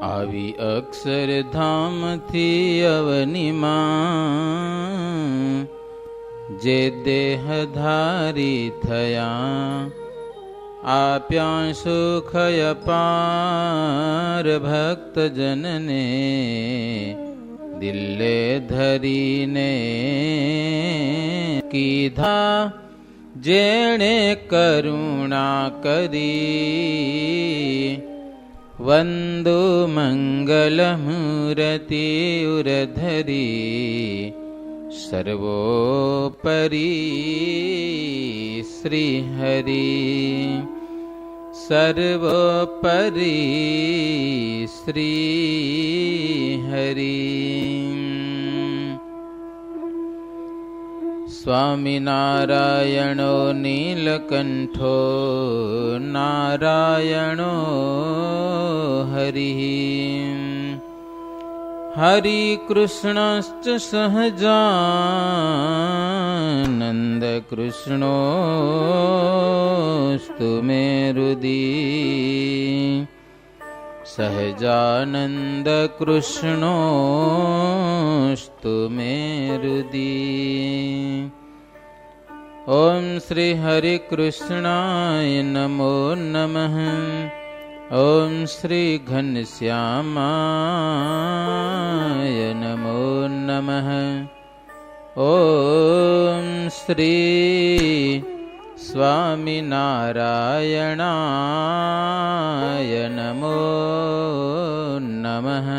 આવી અક્ષરધામથી અવનીમાં જે દેહધારી થયા, આપ્યા સુખય પાર ભક્તજનને દિલ્લે ધરીને કીધા, જેણે કરુણા કરી વંદુ મંગલ મૂર્તિ ઉરધરી, સર્વોપરી શ્રી હરિ, સર્વોપરી શ્રી હરિ. સ્વામિનારાયણો નીલકંઠો નારાયણો હરિ, હરિ કૃષ્ણશ્ચ સહજાનંદ કૃષ્ણોસ્તુ મે હૃદિ, સહજાનંદ કૃષ્ણોસ્તુ મે હૃદિ. ઓમ શ્રી હરિ કૃષ્ણાય નમો નમઃ. ઓમ શ્રી ઘનશ્યામાય નમો નમઃ. ઓમ શ્રી સ્વામિનારાયણાય નમો નમઃ.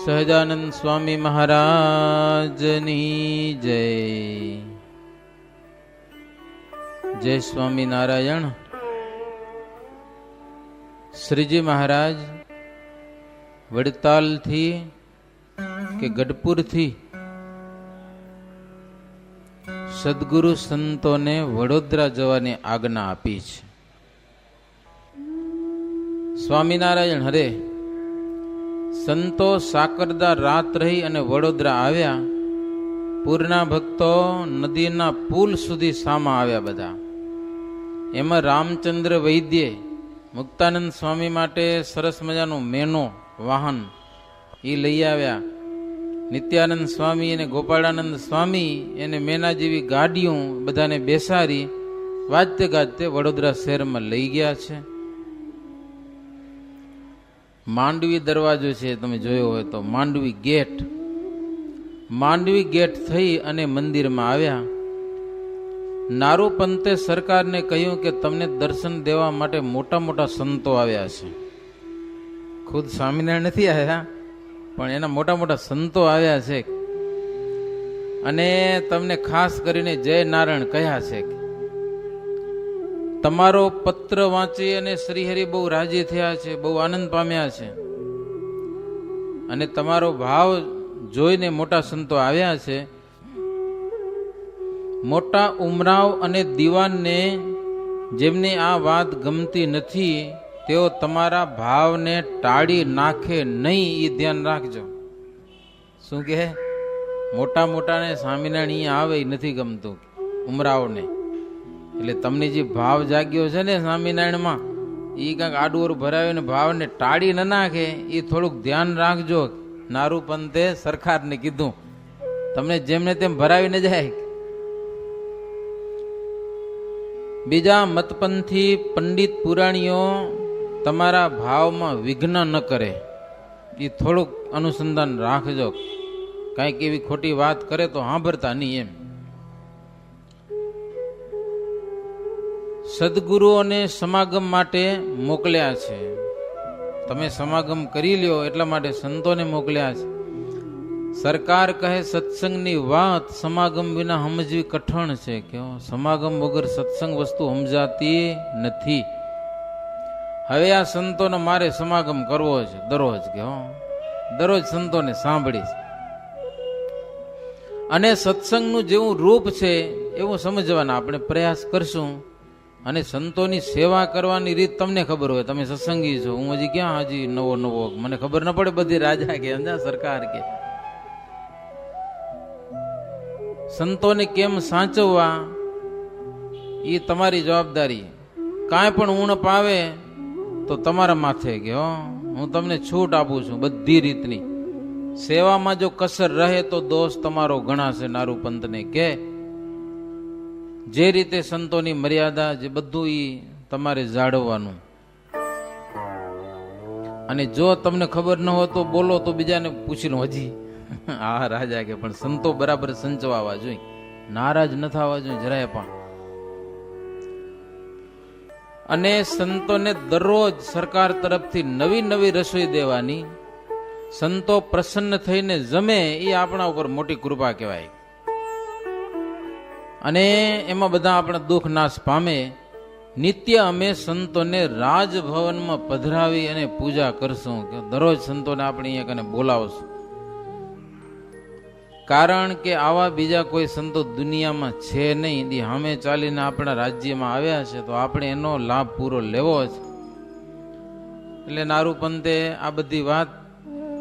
સહજાનંદ સ્વામી મહારાજની જય. જય સ્વામિનારાયણ. શ્રીજી મહારાજ વડતાલથી કે ગઢપુરથી સદગુરુ સંતોને વડોદરા જવાની આજ્ઞા આપી છે. સ્વામિનારાયણ હરે સંતો સાકરદા રાત રહી અને વડોદરા આવ્યા. પૂરના ભક્તો નદીના પુલ સુધી સામા આવ્યા બધા. એમાં રામચંદ્ર વૈદ્ય મુક્તાનંદ સ્વામી માટે સરસ મજાનું મેનો વાહન એ લઈ આવ્યા. નિત્યાનંદ સ્વામી અને ગોપાળાનંદ સ્વામી એને મેના જેવી ગાડીઓ બધાને બેસાડી વાજતે ગાજતે વડોદરા શહેરમાં લઈ ગયા છે. માંડવી દરવાજો છે, તમે જોયો હોય તો માંડવી ગેટ. માંડવી ગેટ થઈ અને મંદિરમાં આવ્યા. નારૂપંતે સરકારને કહ્યું કે તમને દર્શન દેવા માટે મોટા મોટા સંતો આવ્યા છે. ખુદ સ્વામિનારાયણ નથી આવ્યા, પણ એના મોટા મોટા સંતો આવ્યા છે અને તમને ખાસ કરીને જય નારાયણ કહ્યા છે. તમારો પત્ર વાંચી અને શ્રીહરિ બહુ રાજી થયા છે, બહુ આનંદ પામ્યા છે અને તમારો ભાવ જોઈને મોટા સંતો આવ્યા છે. મોટા ઉમરાવ અને દીવાનને જેમને આ વાત ગમતી નથી તેઓ તમારા ભાવને ટાળી નાખે નહીં, એ ધ્યાન રાખજો. શું કહે? મોટા મોટાને સ્વામિનારાયણ અહીંયા આવે એ નથી ગમતું ઉમરાવને. એટલે તમને જે ભાવ જાગ્યો છે ને સ્વામિનારાયણમાં, એ કાંઈક આડું ભરાવીને ભાવને ટાળી ન નાખે, એ થોડુંક ધ્યાન રાખજો. નારૂપંતે સરકારને કીધું તમને જેમને તેમ ભરાવીને જાય. બીજા મતપંથી પંડિત પુરાણીઓ તમારા ભાવમાં વિઘ્ન ન કરે, એ થોડુંક અનુસંધાન રાખજો. કાંઈક એવી ખોટી વાત કરે તો સાંભળતા નહીં એમ. સદગુરુઓને સમાગમ માટે મોકલ્યા છે. તમે સમાગમ કરી લ્યો એટલા માટે સંતોને મોકલ્યા છે. સરકાર કહે સત્સંગની વાત સમાગમ વિના સમજવી કઠણ છે. કેવો સમાગમ વગર સત્સંગ વસ્તુ સમજાતી નથી. હવે આ સંતોને મારે સમાગમ કરવો છે દરરોજ. કેવો દરરોજ સંતોને સાંભળીશ અને સત્સંગનું જેવું રૂપ છે એવું સમજવાના આપણે પ્રયાસ કરશું. અને સંતોની સેવા કરવાની રીત તમને ખબર હોય, તમે સત્સંગી છો. હું હજી ક્યાં હજી નવો મને ખબર ન પડે બધી. રાજા કે સરકાર કે સંતોને કેમ સાચવવા એ તમારી જવાબદારી. કાંઈ પણ ઉણપ આવે તો તમારા માથે કે હું તમને છૂટ આપું છું બધી રીતની. સેવામાં જો કસર રહે તો દોષ તમારો ગણાશે. નારૂપંતને કે જે રીતે સંતોની મર્યાદા જે બધું ઈ તમારે જાળવવાનું. અને જો તમને ખબર ન હોય તો બોલો તો બીજાને પૂછી લો. હજી આ રાજા કે પણ સંતો બરાબર સંચવાવા જોઈએ, નારાજ ન થવા જોઈએ જરાય પણ. અને સંતોને દરરોજ સરકાર તરફથી નવી નવી રસોઈ દેવાની. સંતો પ્રસન્ન થઈને જમે એ આપણા ઉપર મોટી કૃપા કહેવાય. અને એમાં બધા આપણા દુઃખ નાશ પામે. નિત્ય અમે સંતોને રાજભવનમાં પધરાવી અને પૂજા કરશું. દરરોજ સંતોને આપણે અહીંયા કને બોલાવશું. કારણ કે આવા બીજા કોઈ સંતો દુનિયામાં છે નહીં. સામે ચાલીને આપણા રાજ્યમાં આવ્યા છે તો આપણે એનો લાભ પૂરો લેવો છે. એટલે નારૂપંતે આ બધી વાત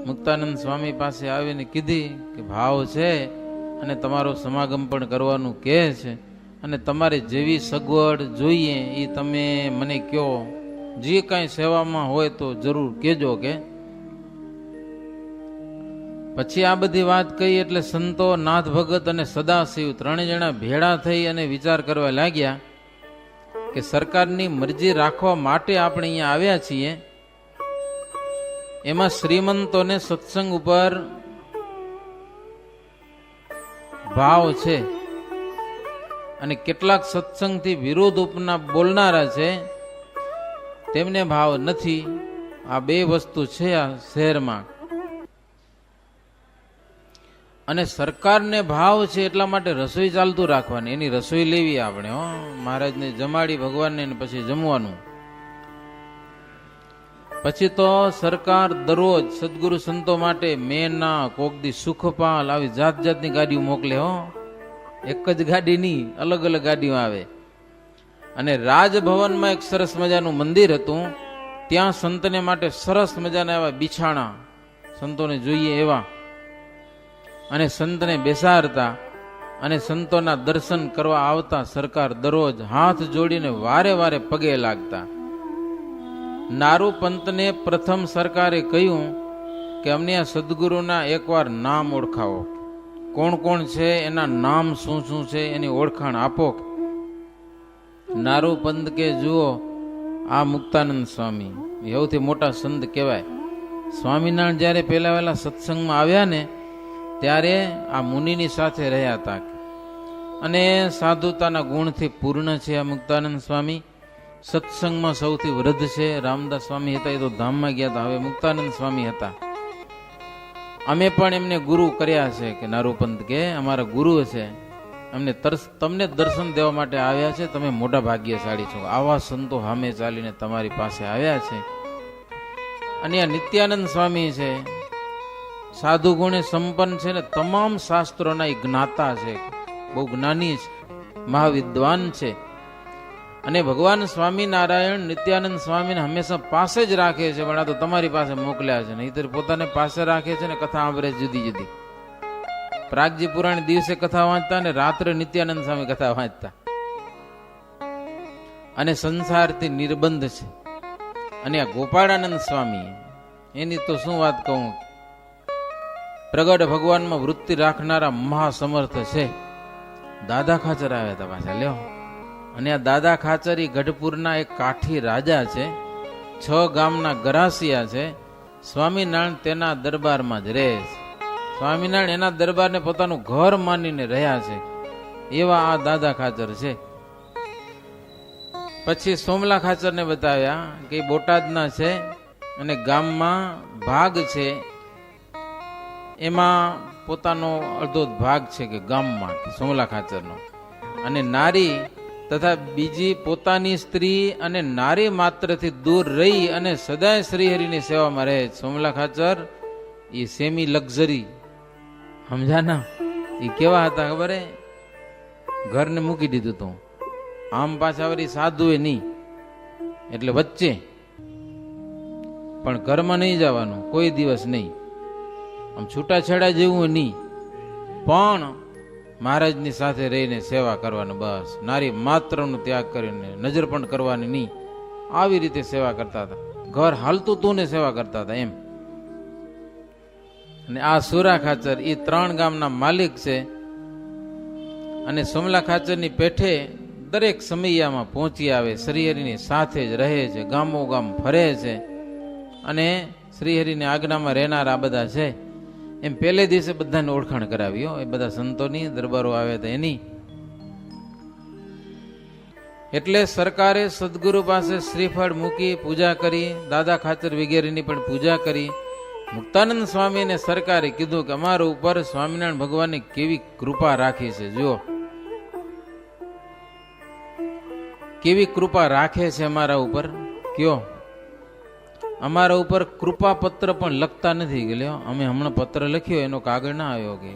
મુક્તાનંદ સ્વામી પાસે આવીને કીધી કે ભાવ છે અને તમારો સમાગમ પણ કરવાનું કહે છે, અને તમારે જેવી સગવડ જોઈએ એ તમે મને કહો. જે કાંઈ સેવામાં હોય તો જરૂર કહેજો. કે પછી આ બધી વાત કહી એટલે સંતો, નાથ ભગત અને સદાશિવ ત્રણેય જણા ભેળા થઈ અને વિચાર કરવા લાગ્યા કે સરકારની મરજી રાખવા માટે આપણે અહીંયા આવ્યા છીએ. એમાં શ્રીમંતોને સત્સંગ ઉપર ભાવ છે અને કેટલાક સત્સંગથી વિરોધ ઉપના બોલનારા છે, તેમને ભાવ નથી. આ બે વસ્તુ છે આ શહેરમાં. અને સરકારને ભાવ છે એટલા માટે રસોઈ ચાલતું રાખવાની. એની રસોઈ લેવી આપણે. મહારાજને જમાડી ભગવાનને પછી જમવાનું. પછી તો સરકાર દરરોજ સદગુરુ સંતો માટે મેના, કોકદી સુખપાલ આવી જાત જાતની ગાડીઓ મોકલે. એક જ ગાડી નહીં, અલગ અલગ ગાડીઓ આવે. અને રાજભવનમાં એક સરસ મજાનું મંદિર હતું. ત્યાં સંતને માટે સરસ મજાના એવા બિછાણા સંતોને જોઈએ એવા, અને સંતને બેસાડતા અને સંતોના દર્શન કરવા આવતા સરકાર દરરોજ હાથ જોડીને વારે વારે પગે લાગતા. નારૂપંતને પ્રથમ સરકારે કહ્યું કે અમને આ સદગુરુના એકવાર નામ ઓળખાવો. કોણ કોણ છે, એના નામ શું શું છે, એની ઓળખાણ આપો. નારૂપંત કે જુઓ, આ મુક્તાનંદ સ્વામી સૌથી મોટા સંત કહેવાય. સ્વામિનારાયણ જ્યારે પહેલા વહેલા સત્સંગમાં આવ્યા ને ત્યારે આ મુનિની સાથે રહ્યા હતા. અને સાધુતાના ગુણથી પૂર્ણ છે આ મુક્તાનંદ સ્વામી. સત્સંગમાં સૌથી વૃદ્ધ છે. રામદાસ સ્વામી હતા એ તો ધામમાં ગયા હતા, હવે મુક્તાનંદ સ્વામી હતા. અમે પણ એમને ગુરુ કર્યા છે. કે નારૂપંત કે અમારા ગુરુ છે, અમને તમને દર્શન દેવા માટે આવ્યા છે. તમે મોટા ભાગ્યશાળી છો, આવા સંતો સામે ચાલીને તમારી પાસે આવ્યા છે. અને આ નિત્યાનંદ સ્વામી છે, સાધુ ગુણે સંપન્ન છે ને તમામ શાસ્ત્રોના જ્ઞાતા છે, બહુ જ્ઞાની છે, મહાવિદ્વાન છે. અને ભગવાન સ્વામિનારાયણ નિત્યાનંદ સ્વામીને હંમેશા પાસે જ રાખે છે, પણ આ તો તમારી પાસે મોકલ્યા છે. નહીતર પોતાને પાસે રાખે છે ને કથા સાંભળે જુદી જુદી. પ્રાગજી પુરાણ દિવસે કથા વાંચતા ને રાત્રે નિત્યાનંદ સ્વામી કથા વાંચતા. અને સંસારથી નિર્બંધ છે. અને આ ગોપાળાનંદ સ્વામી, એની તો શું વાત કહું. પ્રગટ ભગવાનમાં વૃત્તિ રાખનારા મહાસમર્થ છે. દાદા ખાચર આવ્યા હતા પાછા લ્યો. અને આ દાદા ખાચર એ ગઢપુરના એક કાઠી રાજા છે, 6 ગામના ગરાસિયા છે. સ્વામિનારાયણ તેના દરબારમાં જ રહે છે. સ્વામિનારાયણ એના દરબારને પોતાનું ઘર માનીને રહ્યા છે, એવા આ દાદા ખાચર છે. પછી સોમલા ખાચરને બતાવ્યા કે બોટાદના છે અને ગામમાં ભાગ છે, એમાં પોતાનો અડધો ભાગ છે કે ગામમાં સોમલા ખાચરનો. અને નારી તથા બીજી પોતાની સ્ત્રી અને નારી માત્રથી દૂર રહી અને સદાય શ્રીહરિની સેવામાં રહે. સોમલા ખાચર એ સેમી લક્ઝરી, સમજાના? એ કેવા હતા ખબર હે? ઘરને મૂકી દીધું હતું, આમ પાછા વળી સાધુ એ નહીં, એટલે વચ્ચે. પણ ઘરમાં નહીં જવાનું કોઈ દિવસ નહીં, આમ છૂટાછેડા જેવું નહીં, પણ મહારાજની સાથે રહીને સેવા કરવાનું. બસ નારી માત્રનો ત્યાગ કરીને નજર પણ કરવાની નહીં, આવી રીતે સેવા કરતા હતા. ઘર હાલતું તું ને સેવા કરતા હતા એમ. અને આ સુરા ખાચર એ 3 ગામના માલિક છે. અને સોમલા ખાચરની પેઠે દરેક સમયમાં પહોંચી આવે, શ્રીહરિની સાથે જ રહે છે, ગામો ગામ ફરે છે અને શ્રીહરિની આજ્ઞામાં રહેનાર આ બધા છે. એમ પહેલે દિવસે બધાને ઓળખાણ કરાવ્યો, એ બધા સંતોની દરબારો આવ્યા હતા એની. એટલે સરકારે સદગુરુ પાસે શ્રીફળ મૂકી પૂજા કરી, દાદા ખાચર વગેરેની પણ પૂજા કરી. મુક્તાનંદ સ્વામીને સરકારે કીધું કે અમારા ઉપર સ્વામિનારાયણ ભગવાનની કેવી કૃપા રાખી છે, જુઓ કેવી કૃપા રાખે છે અમારા ઉપર. કયો અમારા ઉપર કૃપા પત્ર પણ લખતા નથી કે લ્યો અમે હમણાં પત્ર લખ્યો એનો કાગળ ના આવ્યો કે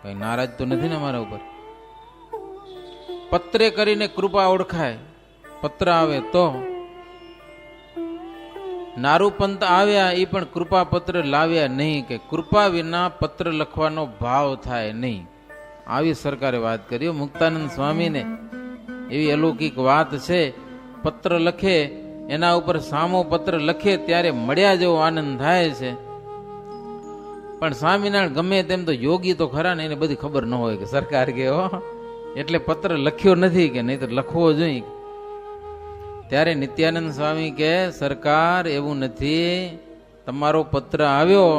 કઈ નારાજ તો નથી ને અમારા ઉપર. પત્રે કરીને કૃપા ઓળખાય, પત્ર આવે તો. નારૂપંત આવ્યા એ પણ કૃપા પત્ર લાવ્યા નહીં, કે કૃપા વિના પત્ર લખવાનો ભાવ થાય નહીં, આવી સરકારે વાત કરી. મુક્તાનંદ સ્વામીને એવી અલૌકિક વાત છે, પત્ર લખે એના ઉપર સામો પત્ર લખે ત્યારે મળ્યા જેવો આનંદ થાય છે. પણ સ્વામિનારાયણ ગમે તેમ તો યોગી તો ખરા ને, એને બધી ખબર ન હોય કે સરકાર કે એટલે પત્ર લખ્યો નથી કે નહીં તો લખવો જોઈએ. ત્યારે નિત્યાનંદ સ્વામી કે સરકાર એવું નથી, તમારો પત્ર આવ્યો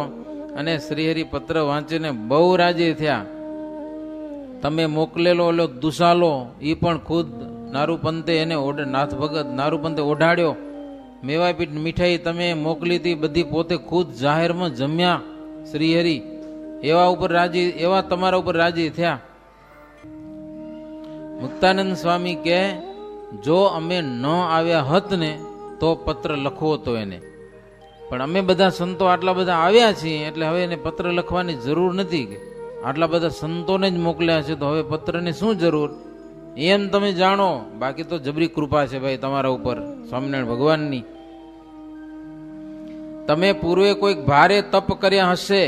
અને શ્રીહરિ પત્ર વાંચીને બહુ રાજી થયા. તમે મોકલેલો ઓલો દુસાલો એ પણ ખુદ નારૂપંતે એને નાથ ભગત નારૂપંતે ઓઢાડ્યો. મેવાપીઠ મીઠાઈ તમે મોકલી હતી બધી પોતે ખુદ જાહેરમાં જમ્યા શ્રીહરિ, એવા ઉપર રાજી, એવા તમારા ઉપર રાજી થયા. મુક્તાનંદ સ્વામી કે જો અમે ન આવ્યા હત ને તો પત્ર લખવો તો એને, પણ અમે બધા સંતો આટલા બધા આવ્યા છીએ એટલે હવે એને પત્ર લખવાની જરૂર નથી, કે આટલા બધા સંતોને જ મોકલ્યા છે તો હવે પત્રની શું જરૂર, એમ તમે જાણો. બાકી તો જબરી કૃપા છે ભાઈ તમારા ઉપર સ્વામિનારાયણ ભગવાનની. તમે પૂર્વે કોઈક ભારે તપ કર્યા હશે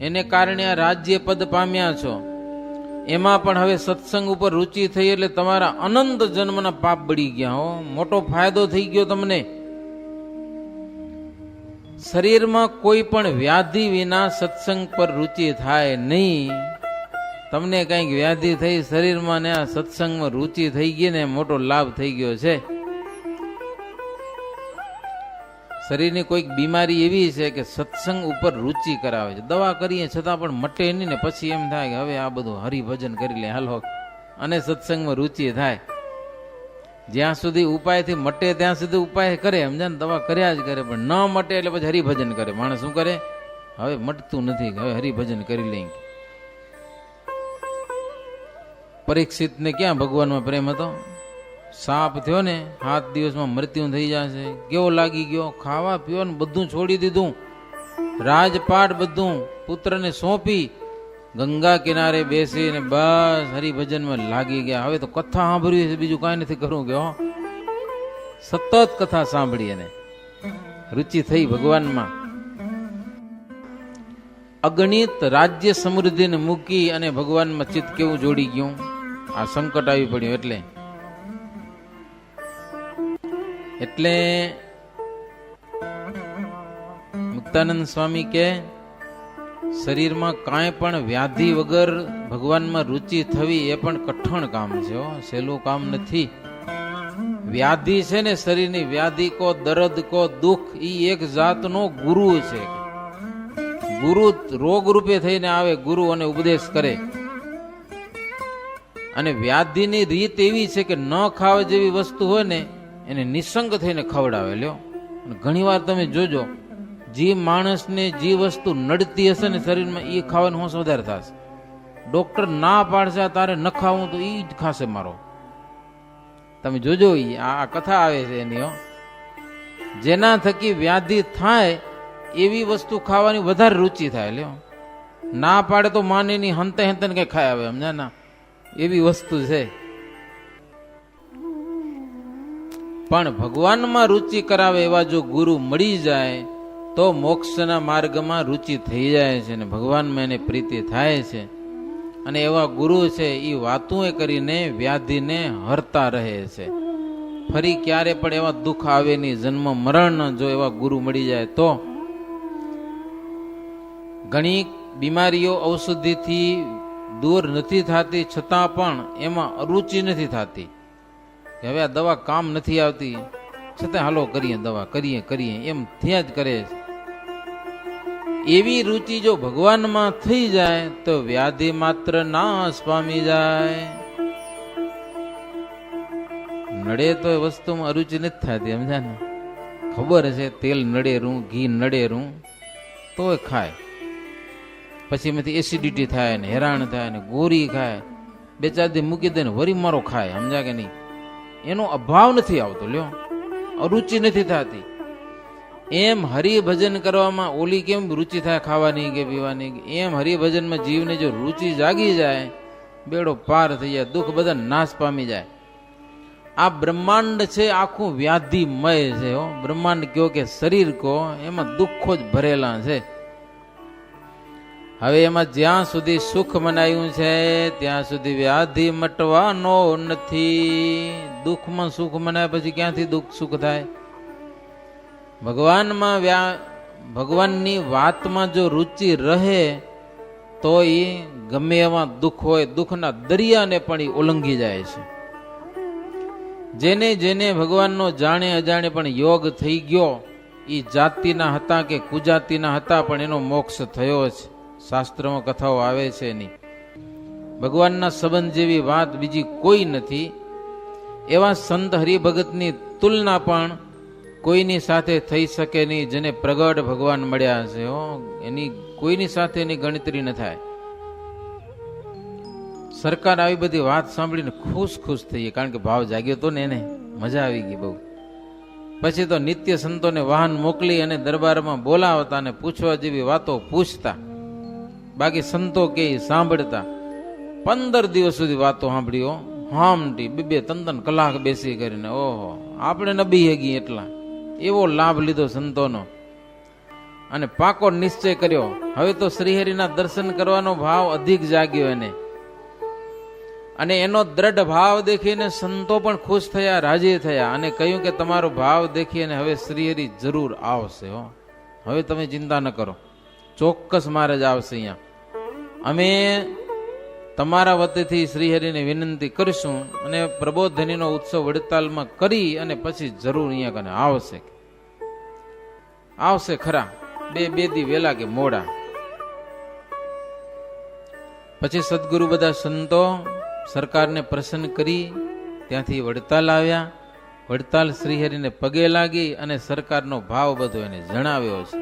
એને કારણે આ રાજ્ય પદ પામ્યા છો, એમાં પણ હવે સત્સંગ ઉપર રુચિ થઈ એટલે તમારા અનંત જન્મના પાપ બળી ગયા હો, મોટો ફાયદો થઈ ગયો તમને. શરીરમાં કોઈ પણ વ્યાધિ વિના સત્સંગ પર રુચિ થાય નહીં. તમને કંઈક વ્યાધિ થઈ શરીરમાં ને આ સત્સંગમાં રુચિ થઈ ગઈ ને મોટો લાભ થઈ ગયો છે. શરીરની કોઈક બીમારી એવી છે કે સત્સંગ ઉપર રુચિ કરાવે છે, દવા કરીએ છતાં પણ મટે નહીં ને પછી એમ થાય કે હવે આ બધું હરિભજન કરી લે હાલો, અને સત્સંગમાં રુચિ થાય. જ્યાં સુધી ઉપાયથી મટે ત્યાં સુધી ઉપાય કરે, સમજા ને, દવા કર્યા જ કરે, પણ ન મટે એટલે પછી હરિભજન કરે. માણસ શું કરે, હવે મટતું નથી હવે હરિભજન કરી લઈ. પરીક્ષિતને ક્યાં ભગવાનમાં પ્રેમ હતો, સાપ થયો ને 7 દિવસમાં મૃત્યુ થઈ જશે, કેવો લાગી ગયો, ખાવા પીવાનું બધું છોડી દીધું, રાજપાટ બધું પુત્રને સોંપી ગંગા કિનારે બેસીને બસ હરિભજનમાં લાગી ગયા. હવે તો કથા સાંભળવી છે, બીજું કાંઈ નથી કરવું, કે સતત કથા સાંભળી અને રુચિ થઈ ભગવાનમાં. અગણિત રાજ્ય સમૃદ્ધિને મૂકી અને ભગવાનમાં ચિત્ત કેવું જોડી ગયું. આ સંકટ આવી પડ્યું એટલે મુક્તાનંદ સ્વામી કે શરીરમાં કાંઈ પણ વ્યાધિ વગર ભગવાનમાં રુચિ થવી એ પણ કઠણ કામ છે, સહેલું કામ નથી. વ્યાધિ છે ને શરીરની વ્યાધિ કો દર્દ કો દુઃખ એ એક જાતનો ગુરુ છે. ગુરુ રોગ રૂપે થઈને આવે ગુરુ અને ઉપદેશ કરે. અને વ્યાધિની રીત એવી છે કે ન ખાવા જેવી વસ્તુ હોય ને એને નિસંગ થઈને ખવડાવે લ્યો. ઘણી વાર તમે જોજો જે માણસને જે વસ્તુ નડતી હશે ને શરીરમાં એ ખાવાનો હોશ વધારે થશે. ડોક્ટર ના પાડશે તારે ન ખાવું તો એ જ ખાશે મારો. તમે જોજો આ કથા આવે છે એની, જેના થકી વ્યાધિ થાય એવી વસ્તુ ખાવાની વધારે રુચિ થાય લ્યો. ના પાડે તો માને ની હંતે હંતે કઈ ખાય આવે, સમજા ના, એવી વસ્તુ છે. પણ ભગવાનમાં રુચિ કરાવે એવા જો ગુરુ મળી જાય તો મોક્ષના માર્ગમાં રુચિ થઈ જાય છે ને ભગવાનમાં એને પ્રીતિ થાય છે. અને એવા ગુરુ છે એ વાતું કરીને વ્યાધિને હરતા રહે છે. ફરી ક્યારે પણ એવા દુઃખ આવે નહીં, જન્મ મરણ જો એવા ગુરુ મળી જાય તો. ઘણી બીમારીઓ ઔષધિથી દૂર નથી થતી, છતાં પણ એમાં અરુચિ નથી થતી કે હવે આ દવા કામ નથી આવતી, છતાં હાલો કરીએ દવા, કરીએ એમ થયા જ કરે છે. એવી રુચિ જો ભગવાનમાં થઈ જાય તો વ્યાધિ માત્ર નાશ પામી જાય. નડે તો એ વસ્તુમાં અરુચિ નથી થતી, સમજા ને? ખબર છે તેલ નડેરું, ઘી નડેરું તોય ખાય, પછી એમાંથી એસિડિટી થાય ને હેરાન થાય ને ગોરી ખાય, 2-4 દી મૂકી દે ને વરી મારો ખાય, સમજા કે નહીં? એનો અભાવ નથી આવતો, લ્યો, અરુચિ નથી થતી. એમ હરિભજન કરવામાં ઓલી કેમ રુચિ થાય ખાવાની કે પીવાની, એમ હરિભજનમાં જીવને જો રુચિ જાગી જાય, બેડો પાર થઈ જાય, દુઃખ બધા નાશ પામી જાય. આ બ્રહ્માંડ છે આખું વ્યાધિમય છે. બ્રહ્માંડ કયો કે શરીર કો, એમાં દુઃખો જ ભરેલા છે. હવે એમાં જ્યાં સુધી સુખ મનાયું છે ત્યાં સુધી વ્યાધિ મટવાનો નથી. દુઃખમાં સુખ મનાય પછી ક્યાંથી દુઃખ સુખ થાય? ભગવાનની વાતમાં જો રુચિ રહે તો એ ગમે એવા દુઃખ હોય, દુઃખના દરિયાને પણ એ ઓલંઘી જાય છે. જેને જેને ભગવાનનો જાણે અજાણે પણ યોગ થઈ ગયો, એ જાતિના હતા કે કુજાતિના હતા પણ એનો મોક્ષ થયો છે. શાસ્ત્રમાં કથાઓ આવે છે એની. ભગવાનના સંબંધ જેવી વાત બીજી કોઈ નથી. એવા સંત હરિભગતની તુલના પણ કોઈની સાથે થઈ શકે નહીં. જેને પ્રગટ ભગવાન મળ્યા છે, એની કોઈની સાથે એની ગણતરી ન થાય. સરકાર આવી બધી વાત સાંભળીને ખુશ થઈ, કારણ કે ભાવ જાગ્યો તો ને, એને મજા આવી ગઈ બહુ. પછી તો નિત્ય સંતોને વાહન મોકલી અને દરબારમાં બોલાવતા અને પૂછવા જેવી વાતો પૂછતા. બાકી સંતો કે સાંભળતા. 15 દિવસ સુધી વાતો સાંભળ્યો, હામટી 2-3 કલાક બેસી કરીને. ઓહો, આપણે નબી હેગી એટલા. એવો લાભ લીધો સંતોનો અને પાકો નિશ્ચય કર્યો. હવે તો શ્રીહરિના દર્શન કરવાનો ભાવ અધિક જાગ્યો એને, અને એનો દ્રઢ ભાવ દેખીને સંતો પણ ખુશ થયા, રાજી થયા અને કહ્યું કે તમારો ભાવ દેખીને હવે શ્રીહરિ જરૂર આવશે. હવે તમે ચિંતા ન કરો, ચોક્કસ મહારાજ આવશે અહીંયા. અમે તમારા વતીથી શ્રીહરિને વિનંતી કરીશું અને પ્રબોધનીનો ઉત્સવ વડતાલમાં કરી અને પછી જરૂર અહીંયા કને આવશે ખરા. બે દી વેલા કે મોડા. પછી સદગુરુ બધા સંતો સરકારને પ્રસન્ન કરી ત્યાંથી વડતાલ આવ્યા. વડતાલ શ્રીહરિને પગે લાગી અને સરકારનો ભાવ બધો એને જણાવ્યો છે.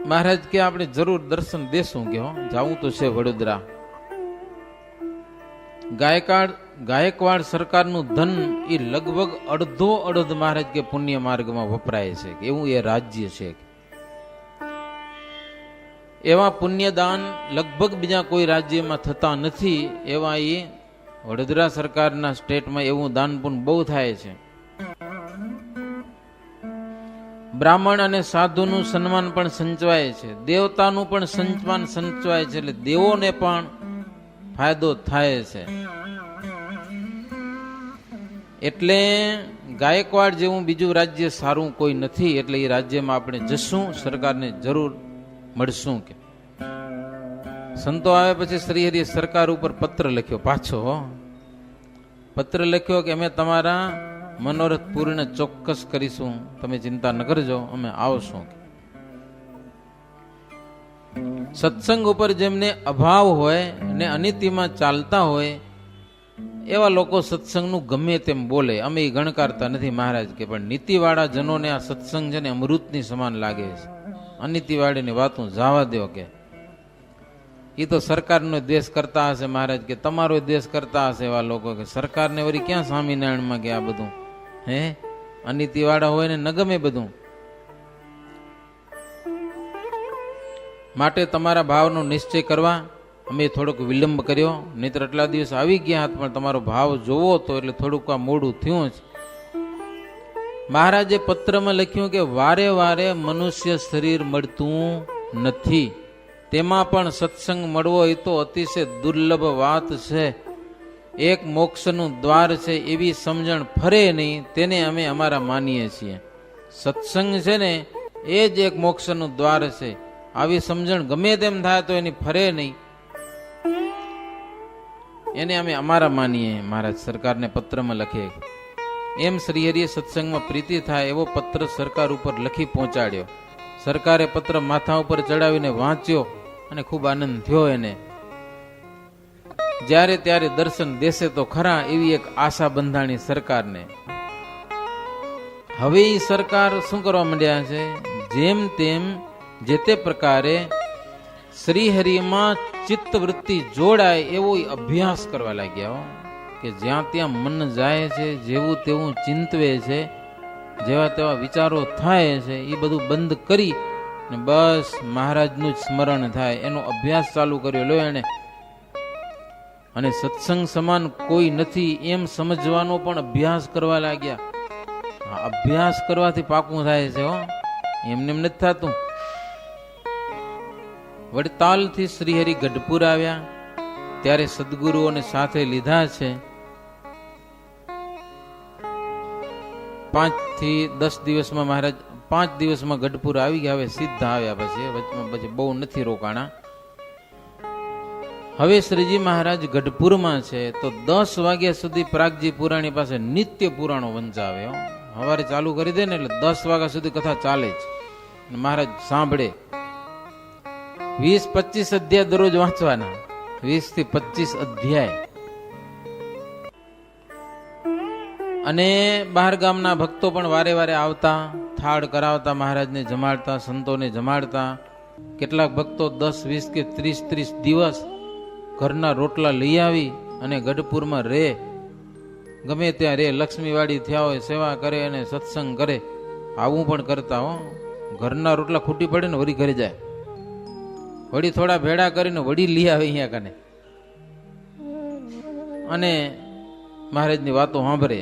મહારાજ કે આપણે જરૂર દર્શન દેશું કે જાવું તો છે વડોદરા. ગાયકવાડ સરકારનું ધન એ લગભગ અડધો મહારાજ કે પુણ્ય માર્ગમાં વપરાય છે, એવું એ રાજ્ય છે. એવા પુણ્યદાન લગભગ બીજા કોઈ રાજ્યમાં થતા નથી. એવા એ વડોદરા સરકારના સ્ટેટમાં એવું દાન પુણ્ય બહુ થાય છે. બ્રાહ્મણ અને સાધુનું સન્માન પણ સંચવાય છે, દેવતાનું પણ સન્માન સંચવાય છે, એટલે દેવોને પણ ફાયદો થાય છે. એટલે ગાયકવાડ જેવું બીજું રાજ્ય સારું કોઈ નથી. એટલે એ રાજ્યમાં આપણે જશું, સરકારને જરૂર મળશું. કે સંતો આવે પછી શ્રીહરિએ સરકાર ઉપર પત્ર લખ્યો, પાછો પત્ર લખ્યો કે અમે તમારા મનોરથ પૂર્ણ ચોક્કસ કરીશું, તમે ચિંતા ન કરજો, અમે આવશું. સત્સંગ ઉપર જેમને અભાવ હોય ને અનિતિમાં ચાલતા હોય એવા લોકો સત્સંગનું ગમે તેમ બોલે, અમે એ ગણકારતા નથી મહારાજ કે. પણ નીતિવાળા જનોને આ સત્સંગ છે ને અમૃતની સમાન લાગે છે. અનિતિવાળીની વાતો જવા દો કે એ તો સરકારનો દ્વેષ કરતા હશે મહારાજ કે, તમારો દ્વેષ કરતા હશે એવા લોકો કે સરકારને વળી ક્યાં સ્વામિનારાયણમાં કે આ બધું અનિતિવાળા હોય ને ન ગમે બધું. માટે તમારા ભાવનો નિશ્ચય કરવા અમે થોડોક વિલંબ કર્યો, નહીતર એટલા દિવસ આવી ગયા હતા, પણ તમારો ભાવ જોવો તો એટલે થોડુંક આ મોડું થયું છે. મહારાજે પત્રમાં લખ્યું કે વારે વારે મનુષ્ય શરીર મળતું નથી, તેમાં પણ સત્સંગ મળવો એ તો અતિશય દુર્લભ વાત છે. એક મોક્ષનું દ્વાર છે એવી સમજણ ફરે નહીં, તેને અમે અમારા માનીએ છીએ. સત્સંગ છે ને એ જ એક મોક્ષનું દ્વાર છે. આવી સમજણ ગમે તેમ થાય તો એની ફરે નહીં, એને અમે અમારા માનીએ. મહારાજ સરકારને પત્રમાં લખે એમ શ્રીહરિએ સત્સંગમાં પ્રીતિ થાય એવો પત્ર સરકાર ઉપર લખી પહોંચાડ્યો. સરકારે પત્ર માથા ઉપર ચડાવીને વાંચ્યો અને ખૂબ આનંદ થયો એને. જ્યારે ત્યારે દર્શન દેશે તો ખરા એવી એક આશા બંધાણી સરકારને. હવે એ સરકાર શું કરવા માંડ્યા છે, જેમ તેમ જે તે પ્રકારે શ્રીહરિમાં ચિત્તવૃત્તિ જોડાય એવો અભ્યાસ કરવા લાગ્યા. કે જ્યાં ત્યાં મન જાય છે, જેવું તેવું ચિંતવે છે, જેવા તેવા વિચારો થાય છે, એ બધું બંધ કરી ને બસ મહારાજનું જ સ્મરણ થાય એનો અભ્યાસ ચાલુ કર્યો લો એને. અને સત્સંગ સમાન કોઈ નથી એમ સમજવાનો પણ અભ્યાસ કરવા લાગ્યા. અભ્યાસ કરવાથી પાકું થાય છે હો, એમને એમ નથી થતું. વડતાલથી શ્રીહરિ ગઢપુર આવ્યા ત્યારે સદગુરુઓને સાથે લીધા છે. 5 થી 10 દિવસમાં મહારાજ 5 દિવસમાં ગઢપુર આવી ગયા. હવે સીધા આવ્યા, પછી બહુ નથી રોકાણા. હવે શ્રીજી મહારાજ ગઢપુરમાં છે તો 10 વાગ્યા સુધી પ્રાગજી પુરાણી પાસે નિત્ય પુરાણો વંચાવે. સવારે ચાલુ કરી દે ને એટલે 10 વાગ્યા સુધી કથા ચાલે જ. મહારાજ સાંભળે. 20-25 અધ્યાય દરરોજ વાંચવાના, 20 થી 25 અધ્યાય. અને બહાર ગામના ભક્તો પણ વારે વારે આવતા, થાળ કરાવતા, મહારાજને જમાડતા, સંતોને જમાડતા. કેટલાક ભક્તો 10-20 કે 30-30 દિવસ ઘરના રોટલા લઈ આવી અને ગઢપુરમાં રહે, ગમે ત્યાં રે, લક્ષ્મીવાડી થયા હોય સેવા કરે અને સત્સંગ કરે. આવું પણ કરતા હો. ઘરના રોટલા ખૂટી પડે ને વળી ઘરે જાય, વળી થોડા ભેડા કરીને વળી લઈ આવે અહીંયા કને અને મહારાજની વાતો સાંભળે.